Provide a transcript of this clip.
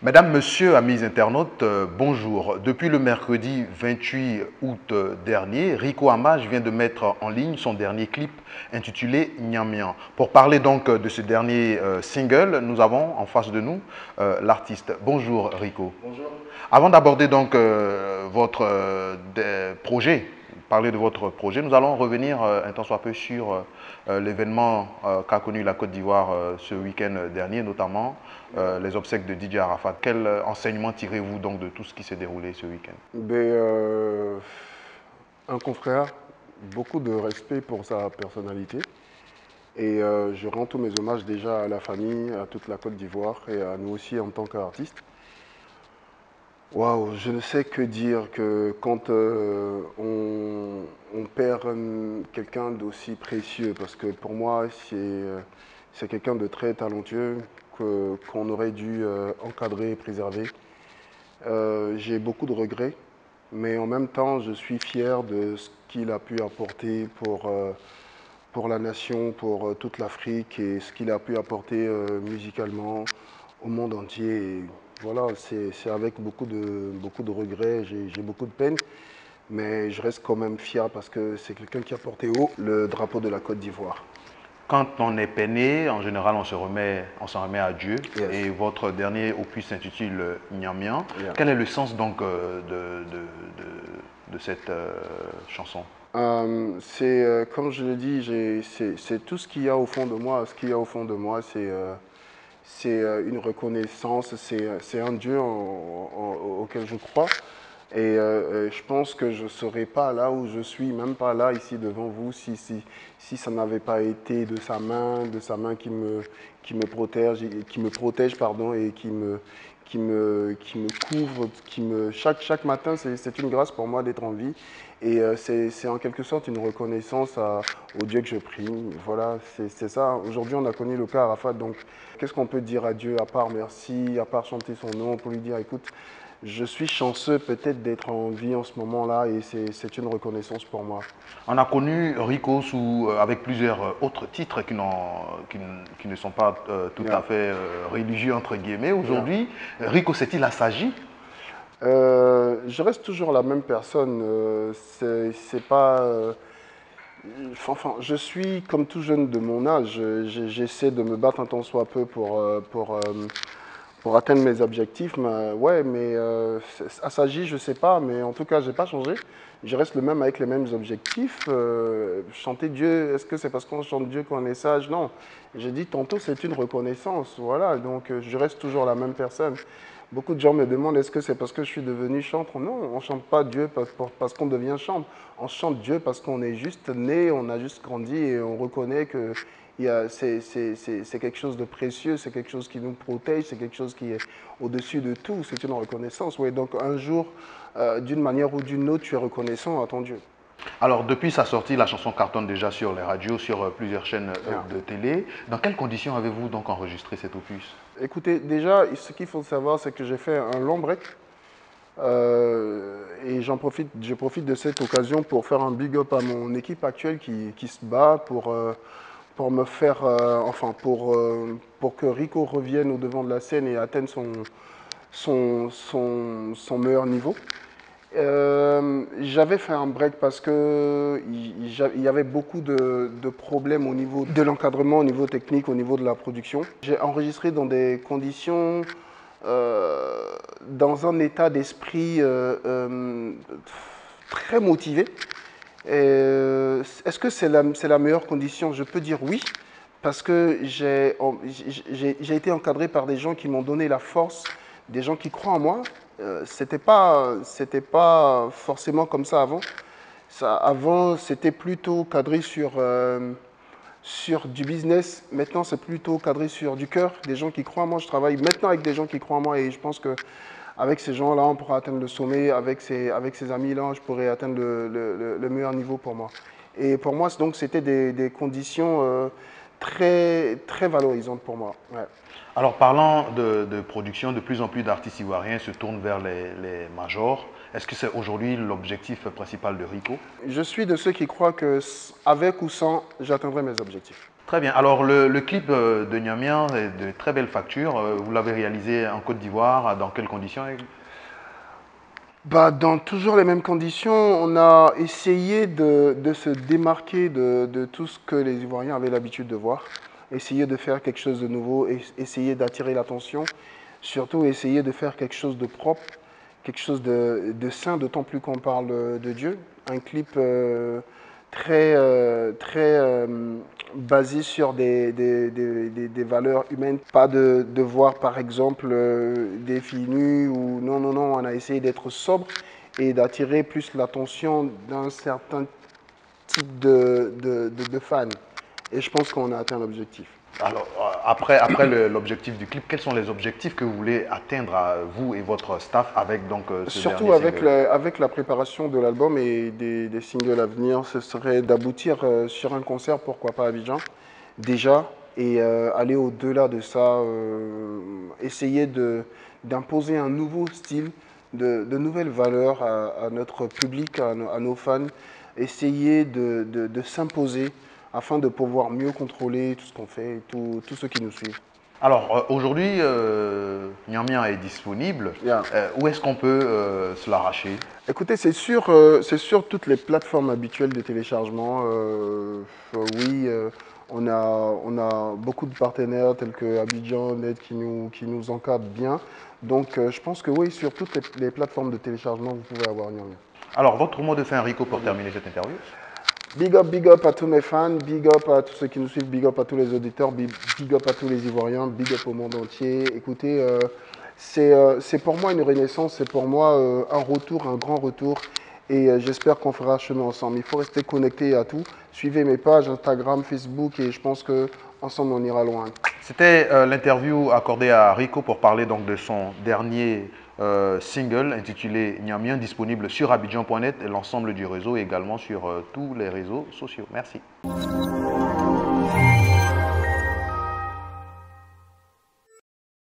Mesdames, Messieurs, amis internautes, bonjour. Depuis le mercredi 28 août dernier, Rico Amage vient de mettre en ligne son dernier clip intitulé Nyam Nyam. Pour parler donc de ce dernier single, nous avons en face de nous l'artiste. Bonjour Rico. Bonjour. Avant d'aborder donc votre projet, parler de votre projet, nous allons revenir un tant soit peu sur l'événement qu'a connu la Côte d'Ivoire ce week-end dernier, notamment les obsèques de DJ Arafat. Quel enseignement tirez-vous donc de tout ce qui s'est déroulé ce week-end? Un confrère, beaucoup de respect pour sa personnalité. Et je rends tous mes hommages déjà à la famille, à toute la Côte d'Ivoire et à nous aussi en tant qu'artistes. Waouh, je ne sais que dire que quand on perd quelqu'un d'aussi précieux, parce que pour moi, c'est quelqu'un de très talentueux qu'on aurait dû encadrer et préserver. J'ai beaucoup de regrets, mais en même temps, je suis fier de ce qu'il a pu apporter pour la nation, pour toute l'Afrique et ce qu'il a pu apporter musicalement au monde entier. Et voilà, c'est avec beaucoup de regrets, j'ai beaucoup de peine, mais je reste quand même fier parce que c'est quelqu'un qui a porté haut le drapeau de la Côte d'Ivoire. Quand on est peiné, en général, on s'en remet à Dieu. Yes. Et votre dernier opus s'intitule Nyam Nyam. Yeah. Quel est le sens donc de cette chanson? Comme je l'ai dit, c'est tout ce qu'il y a au fond de moi. Ce qu'il y a au fond de moi, c'est une reconnaissance, c'est un Dieu auquel je crois. Et je pense que je ne serais pas là où je suis, même pas là, ici devant vous, si ça n'avait pas été de sa main qui me protège pardon, et qui me couvre, chaque matin, c'est une grâce pour moi d'être en vie. Et c'est en quelque sorte une reconnaissance au Dieu que je prie. Voilà, c'est ça. Aujourd'hui, on a connu le cas Arafat, donc qu'est-ce qu'on peut dire à Dieu à part merci, à part chanter son nom, pour lui dire, écoute, je suis chanceux peut-être d'être en vie en ce moment-là et c'est une reconnaissance pour moi. On a connu Rico avec plusieurs autres titres qui ne sont pas tout à fait religieux, entre guillemets. Aujourd'hui, Rico s'est-il assagi? Je reste toujours la même personne. C'est pas. Enfin, je suis comme tout jeune de mon âge. J'essaie de me battre un tant soit peu pour atteindre mes objectifs. Mais, ouais, mais assagi, je sais pas. Mais en tout cas, j'ai pas changé. Je reste le même avec les mêmes objectifs. Chanter Dieu, est-ce que c'est parce qu'on chante Dieu qu'on est sage? Non. J'ai dit tantôt, c'est une reconnaissance. Voilà. Donc, je reste toujours la même personne. Beaucoup de gens me demandent est-ce que c'est parce que je suis devenu chantre? Non, on ne chante pas Dieu parce qu'on devient chantre. On chante Dieu parce qu'on est juste né, on a juste grandi et on reconnaît que c'est quelque chose de précieux, c'est quelque chose qui nous protège, c'est quelque chose qui est au-dessus de tout. C'est une reconnaissance. Oui, donc un jour, d'une manière ou d'une autre, tu es reconnaissant à ton Dieu. Alors, depuis sa sortie, la chanson cartonne déjà sur les radios, sur plusieurs chaînes de télé. Dans quelles conditions avez-vous donc enregistré cet opus? Écoutez, déjà, ce qu'il faut savoir, c'est que j'ai fait un long break. Et je profite de cette occasion pour faire un big up à mon équipe actuelle qui se bat pour me faire, pour que Rico revienne au devant de la scène et atteigne son meilleur niveau. J'avais fait un break parce que il y avait beaucoup de problèmes au niveau de l'encadrement, au niveau technique, au niveau de la production. J'ai enregistré dans des conditions, dans un état d'esprit très motivé. Est-ce que c'est la meilleure condition? Je peux dire oui, parce que j'ai été encadré par des gens qui m'ont donné la force, des gens qui croient en moi. C'était pas forcément comme ça avant. Avant, c'était plutôt cadré sur du business. Maintenant, c'est plutôt cadré sur du cœur, des gens qui croient en moi. Je travaille maintenant avec des gens qui croient en moi et je pense que avec ces gens-là, on pourra atteindre le sommet. Avec ces amis-là, je pourrais atteindre le meilleur niveau pour moi. Et pour moi, donc, c'était des conditions très, très valorisantes pour moi. Ouais. Alors, parlant de production, de plus en plus d'artistes ivoiriens se tournent vers les majors. Est-ce que c'est aujourd'hui l'objectif principal de Rico? Je suis de ceux qui croient que avec ou sans, j'atteindrai mes objectifs. Très bien. Alors, le clip de Nyamian est de très belle facture. Vous l'avez réalisé en Côte d'Ivoire. Dans quelles conditions? Bah, dans toujours les mêmes conditions, on a essayé de se démarquer de tout ce que les Ivoiriens avaient l'habitude de voir. Essayer de faire quelque chose de nouveau, essayer d'attirer l'attention, surtout essayer de faire quelque chose de propre, quelque chose de sain, d'autant plus qu'on parle de Dieu. Un clip très basé sur des valeurs humaines. Pas de voir par exemple des filles nues ou non, non, non, on a essayé d'être sobre et d'attirer plus l'attention d'un certain type de fans. Et je pense qu'on a atteint l'objectif. Alors, après l'objectif du clip, quels sont les objectifs que vous voulez atteindre, vous et votre staff, avec donc ce Surtout dernier single? avec la préparation de l'album et des singles à venir, ce serait d'aboutir sur un concert, pourquoi pas à Abidjan, déjà, et aller au-delà de ça, essayer d'imposer un nouveau style, de nouvelles valeurs à notre public, à nos fans, essayer de s'imposer afin de pouvoir mieux contrôler tout ce qu'on fait et tous ceux qui nous suivent. Alors, aujourd'hui, Nyamian est disponible. Yeah. Où est-ce qu'on peut se l'arracher? Écoutez, c'est sur toutes les plateformes habituelles de téléchargement. Oui, on a beaucoup de partenaires tels que Abidjan, Net qui nous encadrent bien. Donc, je pense que oui, sur toutes les plateformes de téléchargement, vous pouvez avoir Nyanga. Alors, votre mot de fin, Rico, pour terminer cette interview? Big up à tous mes fans, big up à tous ceux qui nous suivent, big up à tous les auditeurs, big up à tous les Ivoiriens, big up au monde entier. Écoutez, c'est pour moi une renaissance, c'est pour moi un retour, un grand retour. Et j'espère qu'on fera chemin ensemble. Il faut rester connecté à tout. Suivez mes pages Instagram, Facebook et je pense qu'ensemble on ira loin. C'était l'interview accordée à Rico pour parler donc de son dernier single intitulé Nyamian, disponible sur abidjan.net et l'ensemble du réseau et également sur tous les réseaux sociaux. Merci.